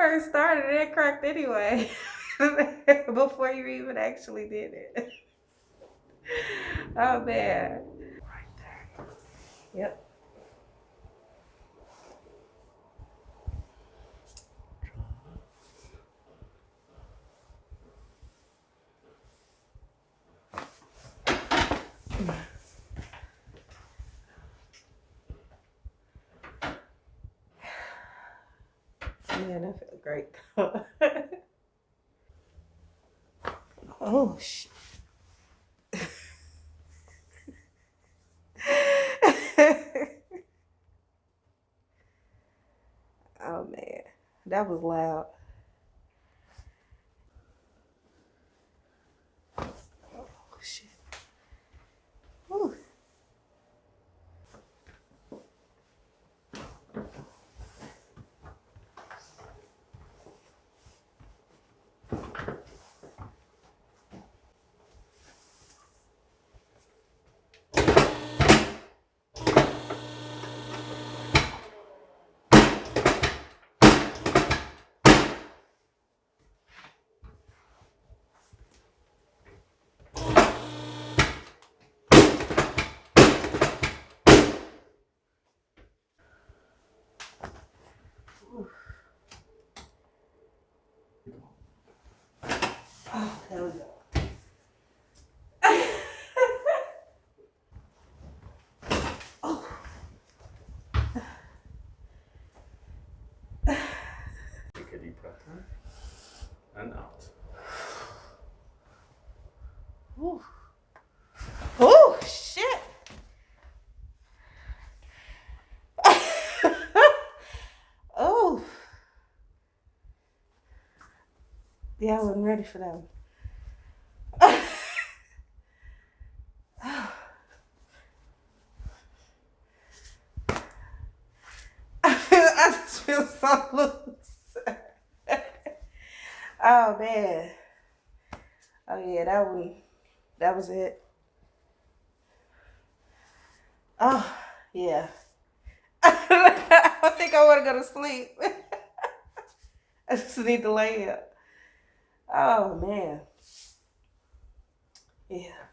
first started, it cracked anyway. Before you even actually did it. Oh man. Right there. Yep. Man, I feel great. Oh shit. Oh man, that was loud. Oh shit. Whew. Oh, there we go. Oh. Take a deep breath in and out. Ooh. Oh shit. Oh. Yeah, I wasn't ready for that one. I just feel so loose. Oh man. Oh yeah, that one. That was it. Oh yeah. I think I want to go to sleep. I just need to lay here. Oh man. Yeah.